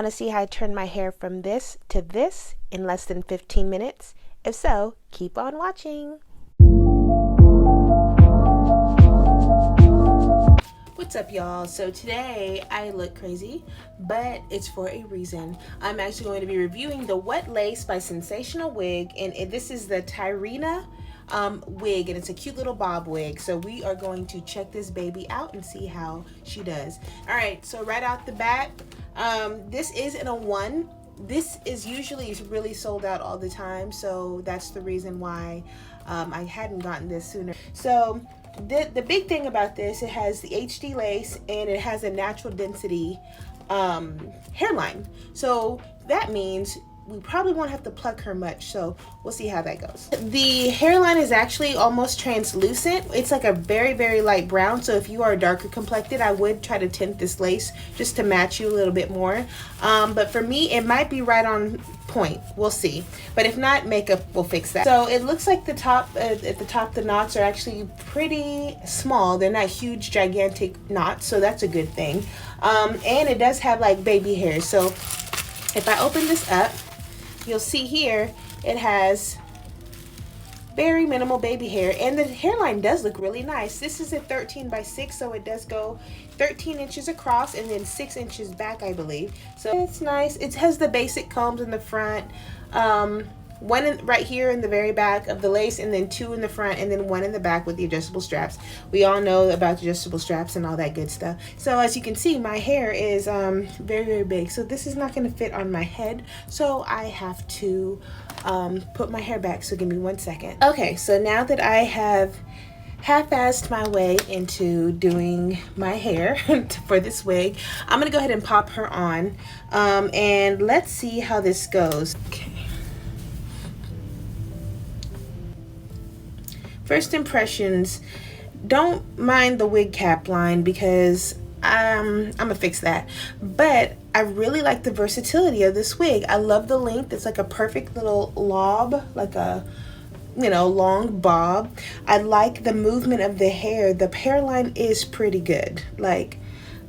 Want to see how I turn my hair from this to this in less than 15 minutes? If so, keep on watching. What's up, y'all? So today I look crazy, but it's for a reason. I'm actually going to be reviewing the Wet Lace by Sensationnel Wig, and this is the TYRINA wig, and it's a cute little bob wig. So we are going to check this baby out and see how she does. All right, so right out the bat, this is in a 1. This is usually really sold out all the time, so that's the reason why I hadn't gotten this sooner. So the big thing about this, it has the HD lace and it has a natural density hairline. So that means we probably won't have to pluck her much, so we'll see how that goes. The hairline is actually almost translucent. It's like a very, very light brown, so if you are darker complected, I would try to tint this lace just to match you a little bit more. But for me, it might be right on point. We'll see. But if not, makeup will fix that. So it looks like the top, at the top, the knots are actually pretty small. They're not huge, gigantic knots, so that's a good thing. And it does have like baby hairs. So if I open this up, you'll see here it has very minimal baby hair, and the hairline does look really nice. This is a 13 by 6, so it does go 13 inches across and then 6 inches back, I believe. So it's nice. It has the basic combs in the front, one right here in the very back of the lace, and then 2 in the front, and then 1 in the back with the adjustable straps. We all know about adjustable straps and all that good stuff. So as you can see, my hair is very, very big, so this is not going to fit on my head, so I have to put my hair back. So give me 1 second. Okay, so now that I have half-assed my way into doing my hair for this wig, I'm gonna go ahead and pop her on, and let's see how this goes. Okay. First impressions, don't mind the wig cap line because I'm gonna fix that. But I really like the versatility of this wig. I love the length. It's like a perfect little lob, like a, you know, long bob. I like the movement of the hair. The hairline is pretty good. Like,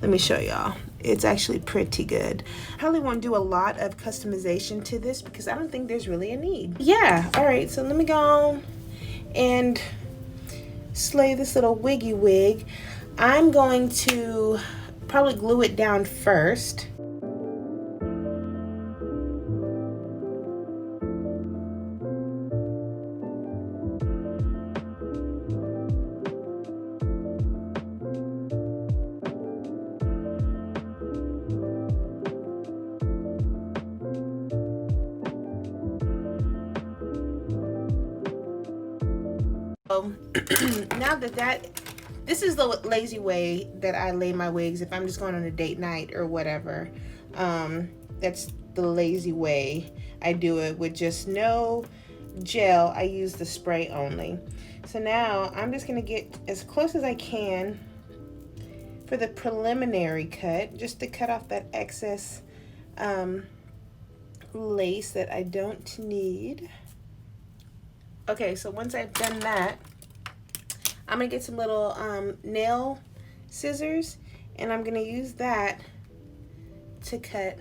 let me show y'all. It's actually pretty good. I probably won't do a lot of customization to this because I don't think there's really a need. Yeah, all right, so let me go on and slay this little wiggy wig. I'm going to probably glue it down first. Now this is the lazy way that I lay my wigs if I'm just going on a date night or whatever. That's the lazy way I do it, with just no gel. I use the spray only. So now I'm just gonna get as close as I can for the preliminary cut, just to cut off that excess lace that I don't need. Okay, so once I've done that, I'm gonna get some little nail scissors, and I'm gonna use that to cut.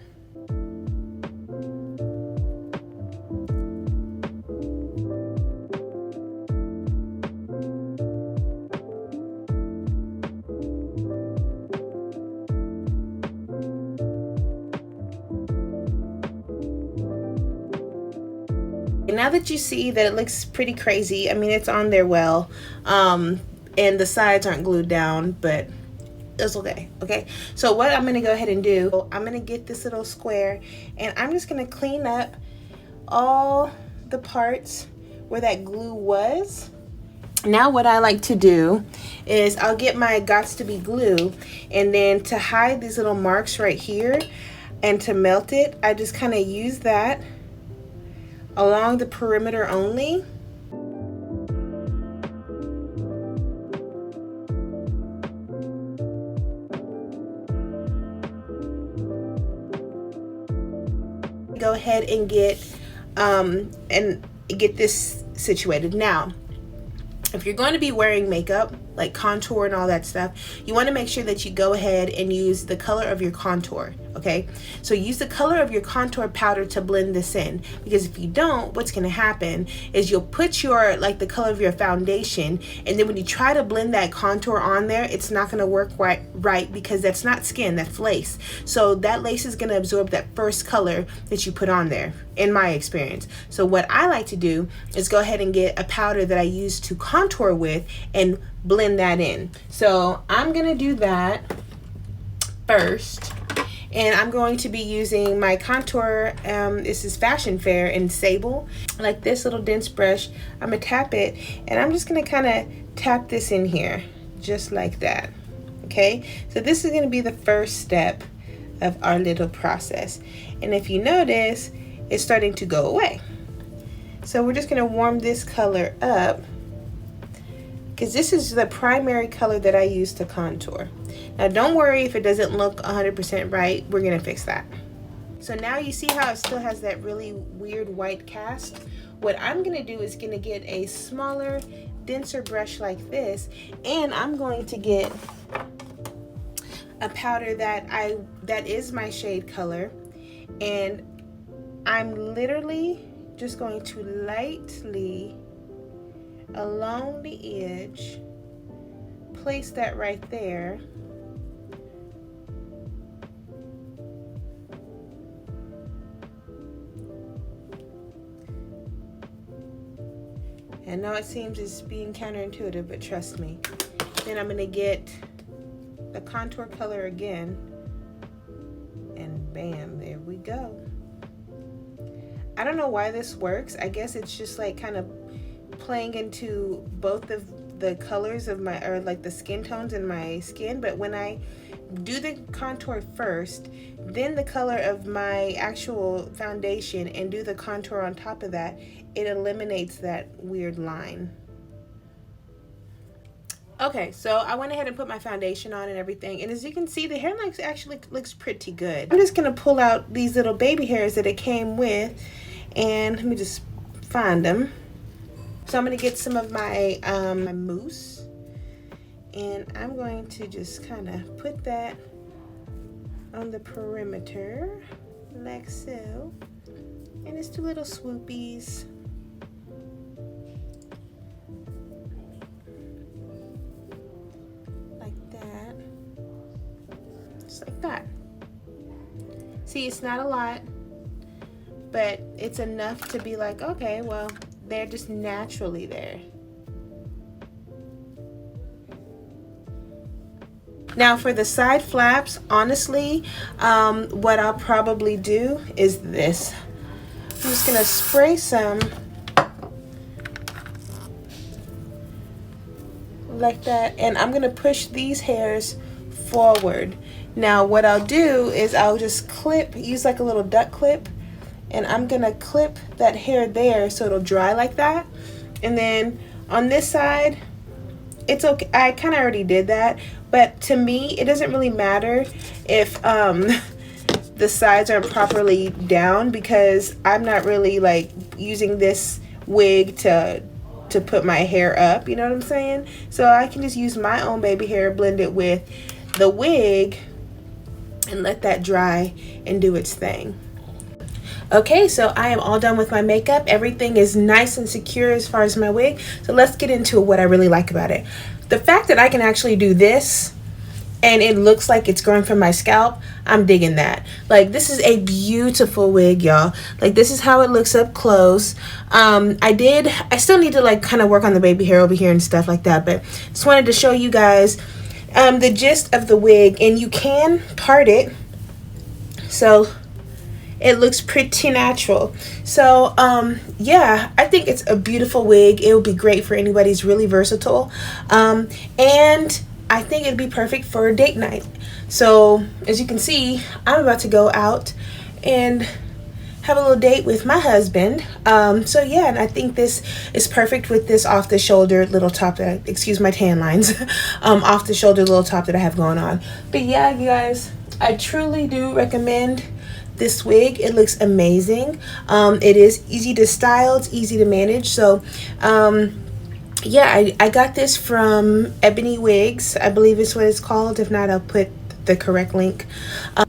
Now that you see that it looks pretty crazy, I mean, it's on there well, and the sides aren't glued down, but it's okay. Okay, so what I'm gonna go ahead and do, I'm gonna get this little square, and I'm just gonna clean up all the parts where that glue was. Now what I like to do is I'll get my Gots to Be glue, and then to hide these little marks right here and to melt it, I just kind of use that along the perimeter only. Go ahead and get this situated. Now, if you're going to be wearing makeup, like contour and all that stuff, you want to make sure that you go ahead and use the color of your contour. Okay, so use the color of your contour powder to blend this in, because if you don't, what's going to happen is you'll put your, like, the color of your foundation, and then when you try to blend that contour on there, it's not going to work right because that's not skin, that's lace. So that lace is going to absorb that first color that you put on there, in my experience. So what I like to do is go ahead and get a powder that I use to contour with and blend that in. So I'm going to do that first. And I'm going to be using my contour, this is Fashion Fair in Sable, like this little dense brush. I'm gonna tap it, and I'm just gonna kind of tap this in here, just like that. Okay, so this is gonna be the first step of our little process. And if you notice, it's starting to go away. So we're just gonna warm this color up, because this is the primary color that I use to contour. Now don't worry if it doesn't look 100% right, we're gonna fix that. So now you see how it still has that really weird white cast? What I'm gonna do is gonna get a smaller, denser brush like this, and I'm going to get a powder that is my shade color, and I'm literally just going to lightly along the edge place that right there. I know it seems it's being counterintuitive, but trust me. Then I'm gonna get the contour color again, and bam, there we go. I don't know why this works. I guess it's just like kind of playing into both of the colors of my, or like the skin tones in my skin, but when I do the contour first, then the color of my actual foundation, and do the contour on top of that, it eliminates that weird line. Okay, so I went ahead and put my foundation on and everything, and as you can see, the hairline actually looks pretty good. I'm just gonna pull out these little baby hairs that it came with, and let me just find them. So I'm gonna get some of my my mousse, and I'm going to just kind of put that on the perimeter like so, and it's two little swoopies. Like that. Just like that. See, it's not a lot, but it's enough to be like, okay, well, they're just naturally there. Now for the side flaps, honestly, what I'll probably do is this. I'm just gonna spray some like that, and I'm gonna push these hairs forward. Now what I'll do is I'll just clip, use like a little duck clip, and I'm gonna clip that hair there so it'll dry like that. And then on this side, it's okay, I kind of already did that, but to me it doesn't really matter if the sides aren't properly down, because I'm not really like using this wig to put my hair up, you know what I'm saying? So I can just use my own baby hair, blend it with the wig, and let that dry and do its thing. Okay, so I am all done with my makeup. Everything is nice and secure as far as my wig. So let's get into what I really like about it. The fact that I can actually do this and it looks like it's growing from my scalp, I'm digging that. Like, this is a beautiful wig, y'all. Like, this is how it looks up close. I still need to like kind of work on the baby hair over here and stuff like that, but just wanted to show you guys the gist of the wig. And you can part it so it looks pretty natural. So yeah, I think it's a beautiful wig. It would be great for anybody who's really versatile, and I think it'd be perfect for a date night. So as you can see, I'm about to go out and have a little date with my husband. So yeah, and I think this is perfect with this off the shoulder little top that, excuse my tan lines, off the shoulder little top that I have going on. But yeah, you guys, I truly do recommend this wig. It looks amazing. It is easy to style, it's easy to manage. So yeah, I got this from Ebony Wigs, I believe is what it's called. If not, I'll put the correct link.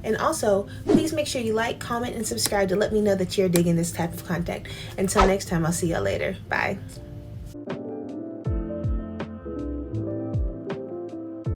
And also, please make sure you like, comment, and subscribe to let me know that you're digging this type of content. Until next time, I'll see y'all later. Bye.